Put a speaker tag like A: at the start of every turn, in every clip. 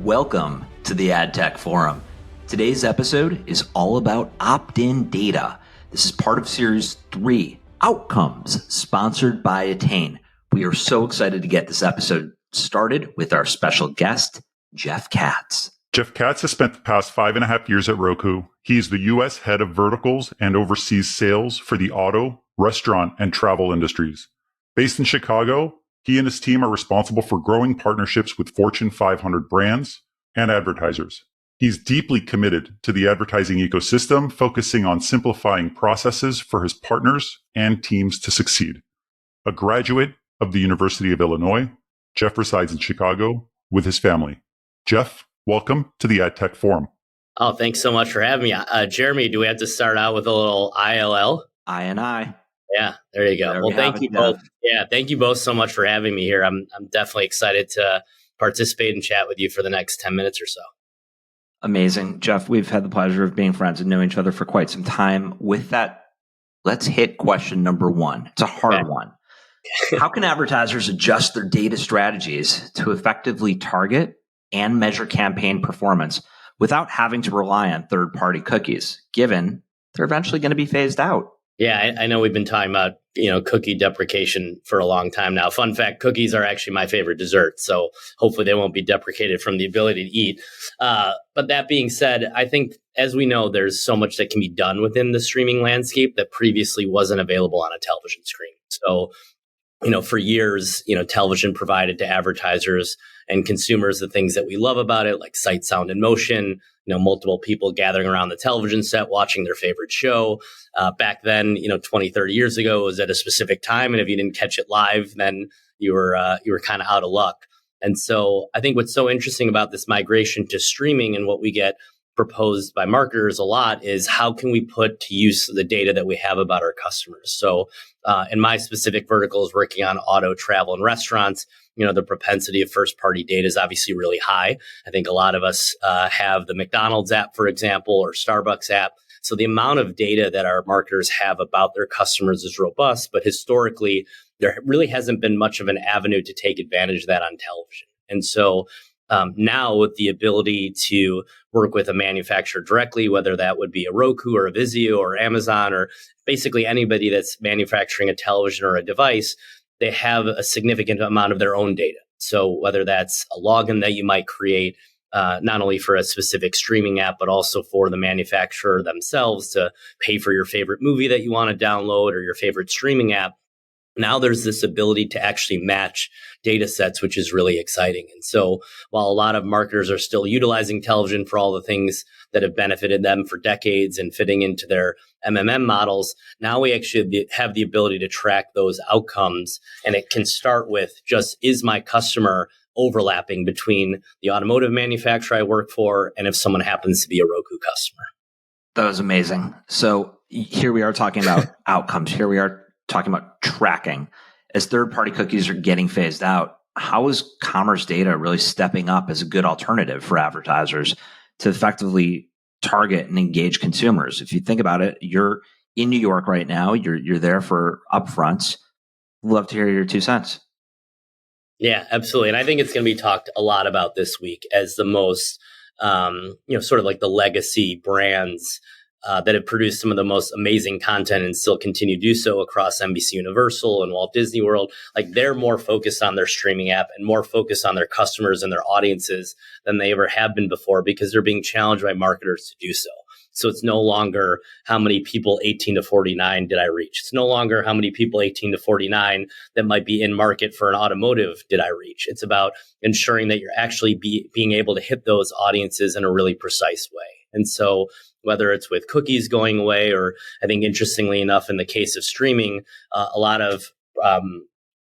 A: Welcome to the AdTech Forum. Today's episode is all about opt-in data. This is part of Series 3, Outcomes, sponsored by Attain. We are so excited to get this episode started with our special guest, Jeff Katz.
B: Jeff Katz has spent the past 5.5 years at ROKU. He's the U.S. head of verticals and oversees sales for the auto, restaurant, and travel industries. Based in Chicago, he and his team are responsible for growing partnerships with Fortune 500 brands and advertisers. He's deeply committed to the advertising ecosystem, focusing on simplifying processes for his partners and teams to succeed. A graduate of the University of Illinois, Jeff resides in Chicago with his family. Jeff, welcome to the AdTech Forum.
C: Oh, thanks so much for having me. Jeremy, do we have to start out with a little ILL?
A: I.
C: Yeah, there you go. Well, thank you both. Yeah, thank you both so much for having me here. I'm definitely excited to participate and chat with you for the next 10 minutes or so.
A: Amazing. Jeff, we've had the pleasure of being friends and knowing each other for quite some time. With that, let's hit question number one. It's a hard one. How can advertisers adjust their data strategies to effectively target and measure campaign performance without having to rely on third-party cookies, given they're eventually going to be phased out?
C: Yeah, I know we've been talking about, cookie deprecation for a long time now. Fun fact, cookies are actually my favorite dessert. So hopefully they won't be deprecated from the ability to eat. But that being said, I think, as we know, there's so much that can be done within the streaming landscape that previously wasn't available on a television screen. So, for years, television provided to advertisers and consumers the things that we love about it, like sight, sound, and motion, multiple people gathering around the television set, watching their favorite show. Back then, 20, 30 years ago, it was at a specific time. And if you didn't catch it live, then you were kind of out of luck. And so I think what's so interesting about this migration to streaming and what we get proposed by marketers a lot is how can we put to use the data that we have about our customers? So in my specific vertical is working on auto, travel, and restaurants. The propensity of first-party data is obviously really high. I think a lot of us have the McDonald's app, for example, or Starbucks app. So the amount of data that our marketers have about their customers is robust, but historically, there really hasn't been much of an avenue to take advantage of that on television. And so now with the ability to work with a manufacturer directly, whether that would be a Roku or a Vizio or Amazon or basically anybody that's manufacturing a television or a device, they have a significant amount of their own data. So whether that's a login that you might create, not only for a specific streaming app, but also for the manufacturer themselves to pay for your favorite movie that you want to download or your favorite streaming app. Now there's this ability to actually match data sets, which is really exciting. And so while a lot of marketers are still utilizing television for all the things that have benefited them for decades and fitting into their MMM models, now we actually have the ability to track those outcomes. And it can start with just, is my customer overlapping between the automotive manufacturer I work for and if someone happens to be a Roku customer?
A: That was amazing. So here we are talking about outcomes. Here we are talking about tracking. As third-party cookies are getting phased out, how is commerce data really stepping up as a good alternative for advertisers to effectively target and engage consumers? If you think about it, you're in New York right now. You're there for upfronts. Love to hear your 2 cents.
C: Yeah, absolutely. And I think it's going to be talked a lot about this week as the most, sort of like the legacy brands that have produced some of the most amazing content and still continue to do so across NBC Universal and Walt Disney World. Like, they're more focused on their streaming app and more focused on their customers and their audiences than they ever have been before, because they're being challenged by marketers to do so. So it's no longer how many people 18 to 49 did I reach. It's no longer how many people 18 to 49 that might be in market for an automotive did I reach. It's about ensuring that you're actually being able to hit those audiences in a really precise way. And so whether it's with cookies going away, or I think interestingly enough, in the case of streaming, a lot of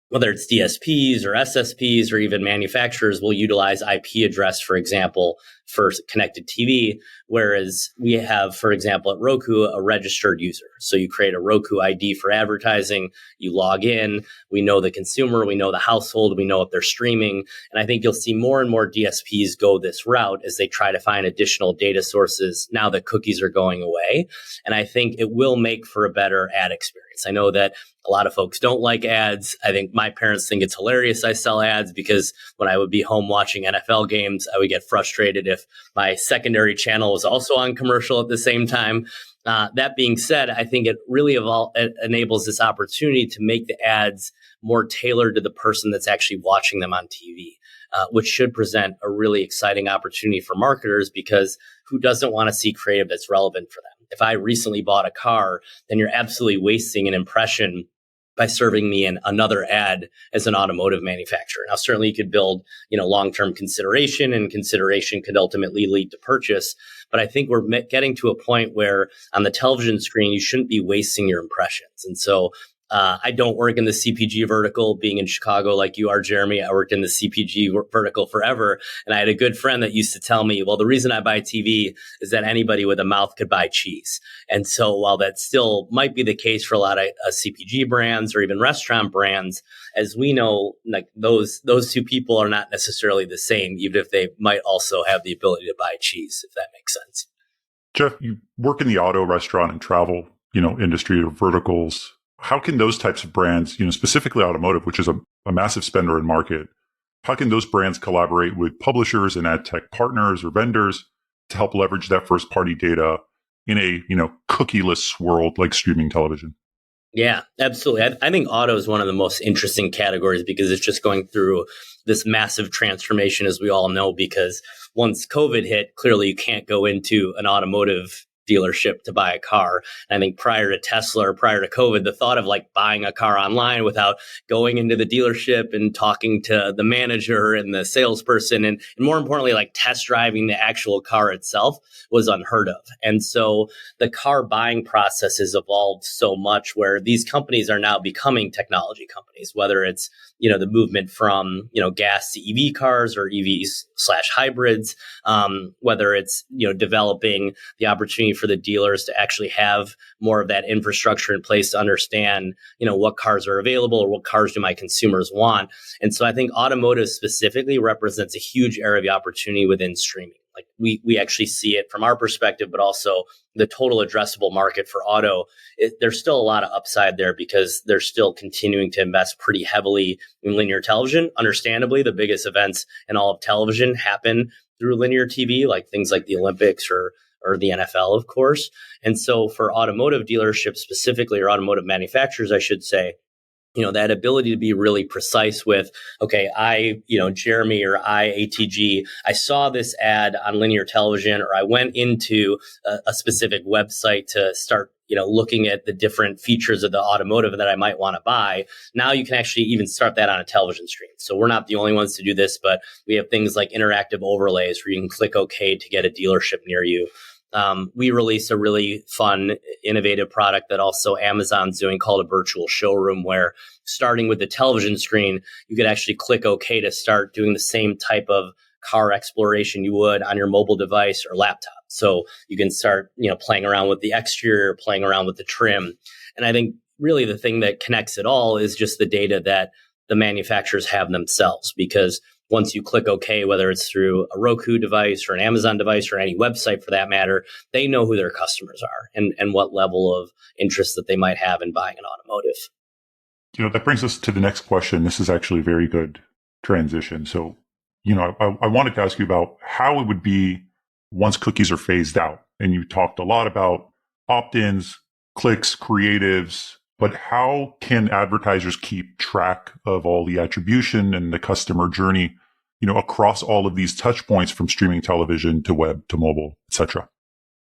C: whether it's DSPs or SSPs or even manufacturers will utilize IP address, for example, for connected TV, whereas we have, for example, at Roku, a registered user. So you create a Roku ID for advertising, you log in, we know the consumer, we know the household, we know what they're streaming. And I think you'll see more and more DSPs go this route as they try to find additional data sources now that cookies are going away. And I think it will make for a better ad experience. I know that a lot of folks don't like ads. I think my parents think it's hilarious I sell ads because when I would be home watching NFL games, I would get frustrated if my secondary channel was also on commercial at the same time. That being said, I think it really enables this opportunity to make the ads more tailored to the person that's actually watching them on TV, which should present a really exciting opportunity for marketers because who doesn't want to see creative that's relevant for them? If I recently bought a car, then you're absolutely wasting an impression by serving me in another ad as an automotive manufacturer. Now, certainly you could build, long-term consideration, and consideration could ultimately lead to purchase. But I think we're getting to a point where on the television screen, you shouldn't be wasting your impressions. And so I don't work in the CPG vertical, being in Chicago like you are, Jeremy. I worked in the CPG vertical forever. And I had a good friend that used to tell me, well, the reason I buy TV is that anybody with a mouth could buy cheese. And so while that still might be the case for a lot of CPG brands or even restaurant brands, as we know, like those two people are not necessarily the same, even if they might also have the ability to buy cheese, if that makes sense.
B: Jeff, you work in the auto, restaurant, and travel, industry or verticals. How can those types of brands, specifically automotive, which is a massive spender in market, how can those brands collaborate with publishers and ad tech partners or vendors to help leverage that first party data in a, cookieless world like streaming television?
C: Yeah, absolutely. I think auto is one of the most interesting categories because it's just going through this massive transformation, as we all know, because once COVID hit, clearly you can't go into an automotive dealership to buy a car. And I think prior to Tesla or prior to COVID, the thought of like buying a car online without going into the dealership and talking to the manager and the salesperson and more importantly, like test driving the actual car itself was unheard of. And so the car buying process has evolved so much where these companies are now becoming technology companies, whether it's the movement from, gas to EV cars or EVs/hybrids, whether it's, developing the opportunity for the dealers to actually have more of that infrastructure in place to understand, what cars are available or what cars do my consumers want. And so I think automotive specifically represents a huge area of opportunity within streaming. Like we actually see it from our perspective, but also the total addressable market for auto. There's still a lot of upside there because they're still continuing to invest pretty heavily in linear television. Understandably, the biggest events in all of television happen through linear TV, like things like the Olympics or the NFL, of course. And so for automotive dealerships specifically, or automotive manufacturers, I should say, that ability to be really precise with, okay, Jeremy or ATG, I saw this ad on linear television, or I went into a specific website to start, looking at the different features of the automotive that I might want to buy. Now you can actually even start that on a television screen. So we're not the only ones to do this, but we have things like interactive overlays where you can click OK to get a dealership near you. We released a really fun, innovative product that also Amazon's doing called a virtual showroom, where starting with the television screen, you could actually click OK to start doing the same type of car exploration you would on your mobile device or laptop. So you can start, playing around with the exterior, playing around with the trim. And I think really the thing that connects it all is just the data that the manufacturers have themselves, because once you click OK, whether it's through a Roku device or an Amazon device or any website for that matter, they know who their customers are and what level of interest that they might have in buying an automotive.
B: That brings us to the next question. This is actually a very good transition. So, I wanted to ask you about how it would be once cookies are phased out. And you talked a lot about opt-ins, clicks, creatives, but how can advertisers keep track of all the attribution and the customer journey, across all of these touch points from streaming television to web to mobile, et cetera?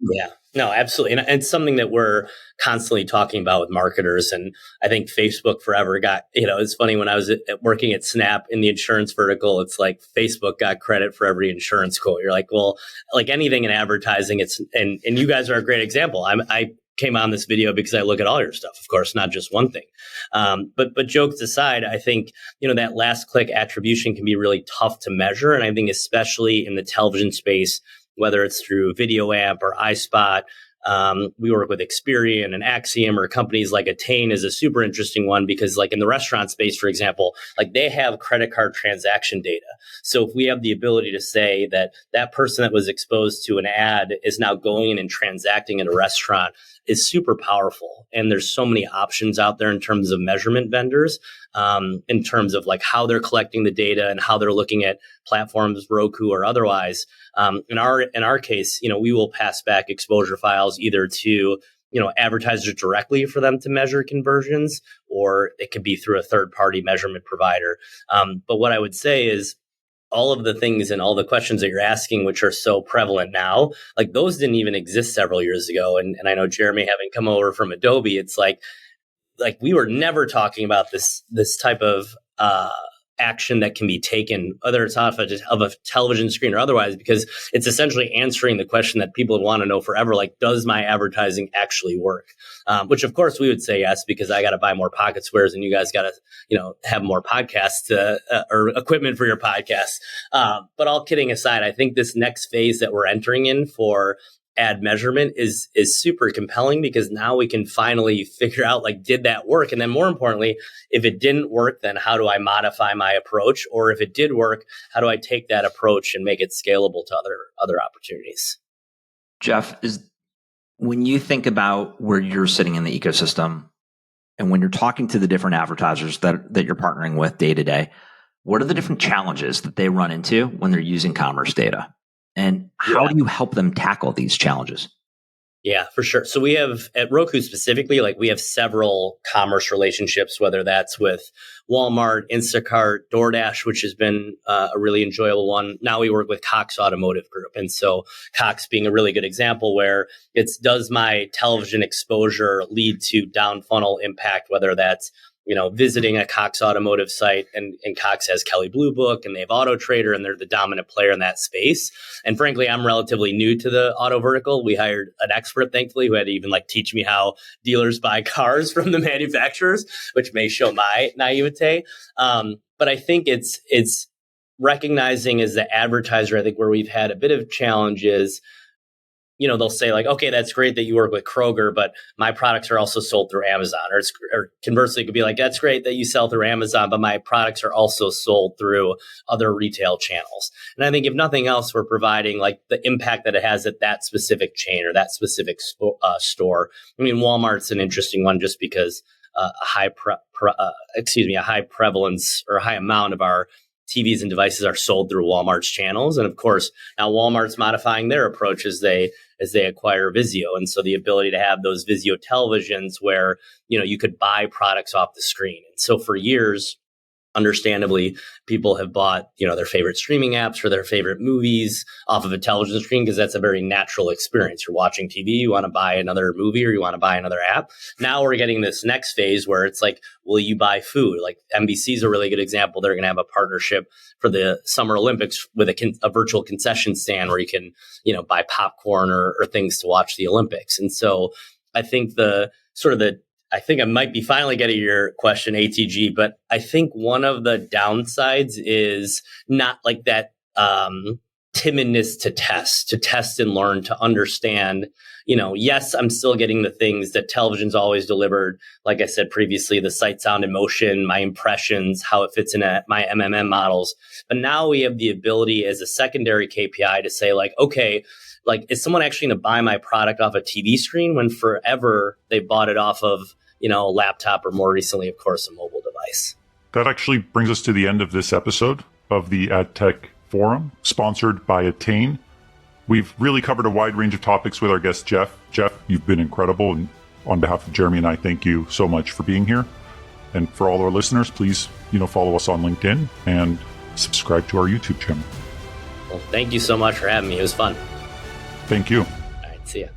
C: Yeah, no, absolutely. And it's something that we're constantly talking about with marketers. And I think Facebook forever got, it's funny when I was working at Snap in the insurance vertical, it's like Facebook got credit for every insurance quote. You're like, well, like anything in advertising, and you guys are a great example. I came on this video because I look at all your stuff, of course, not just one thing. But jokes aside, I think, that last click attribution can be really tough to measure. And I think especially in the television space, whether it's through Video Amp or iSpot. We work with Experian and Axiom, or companies like Attain is a super interesting one because like in the restaurant space, for example, like they have credit card transaction data. So if we have the ability to say that that person that was exposed to an ad is now going in and transacting in a restaurant is super powerful. And there's so many options out there in terms of measurement vendors, in terms of like how they're collecting the data and how they're looking at platforms, Roku or otherwise. In our case, we will pass back exposure files either to, advertisers directly for them to measure conversions, or it could be through a third-party measurement provider. But what I would say is, all of the things and all the questions that you're asking, which are so prevalent now, like those didn't even exist several years ago. And I know Jeremy, having come over from Adobe, it's like we were never talking about this type of action that can be taken, whether it's off of a television screen or otherwise, because it's essentially answering the question that people want to know forever, like, does my advertising actually work? Which of course we would say yes, because I got to buy more pocket squares and you guys got to, have more podcasts or equipment for your podcasts. But all kidding aside, I think this next phase that we're entering in for ad measurement is super compelling, because now we can finally figure out, like, did that work? And then more importantly, if it didn't work, then how do I modify my approach? Or if it did work, how do I take that approach and make it scalable to other opportunities?
A: Jeff, when you think about where you're sitting in the ecosystem and when you're talking to the different advertisers that you're partnering with day to day, what are the different challenges that they run into when they're using commerce data? And how do you help them tackle these challenges?
C: Yeah, for sure. So we have at Roku specifically, like we have several commerce relationships, whether that's with Walmart, Instacart, DoorDash, which has been a really enjoyable one. Now we work with Cox Automotive Group. And so Cox being a really good example where it's, does my television exposure lead to down funnel impact, whether that's visiting a Cox Automotive site, and Cox has Kelley Blue Book and they have Auto Trader and they're the dominant player in that space. And frankly, I'm relatively new to the auto vertical. We hired an expert, thankfully, who had to even teach me how dealers buy cars from the manufacturers, which may show my naivete. But I think it's recognizing as the advertiser, I think where we've had a bit of challenges, they'll say like, okay, that's great that you work with Kroger, but my products are also sold through Amazon. Or conversely, it could be like, that's great that you sell through Amazon, but my products are also sold through other retail channels. And I think if nothing else, we're providing like the impact that it has at that specific chain or that specific store. I mean, Walmart's an interesting one just because a high prevalence or a high amount of our TVs and devices are sold through Walmart's channels. And of course, now Walmart's modifying their approach as they acquire Vizio. And so the ability to have those Vizio televisions where, you could buy products off the screen. And so for years, understandably, people have bought, their favorite streaming apps or their favorite movies off of a television screen because that's a very natural experience. You're watching TV, you want to buy another movie or you want to buy another app. Now we're getting this next phase where it's like, will you buy food? Like NBC is a really good example. They're going to have a partnership for the Summer Olympics with a virtual concession stand where you can, buy popcorn or things to watch the Olympics. And so I think I think I might be finally getting your question, ATG, but I think one of the downsides is not like that timidness to test and learn, to understand, yes, I'm still getting the things that television's always delivered. Like I said previously, the sight, sound, and motion, my impressions, how it fits in my MMM models. But now we have the ability as a secondary KPI to say like, okay, like, is someone actually going to buy my product off a TV screen when forever they bought it off of, a laptop or more recently, of course, a mobile device?
B: That actually brings us to the end of this episode of the AdTech Forum, sponsored by Attain. We've really covered a wide range of topics with our guest, Jeff. Jeff, you've been incredible. And on behalf of Jeremy and I, thank you so much for being here. And for all our listeners, please, follow us on LinkedIn and subscribe to our YouTube channel.
C: Well, thank you so much for having me. It was fun.
B: Thank you.
C: All right, see ya.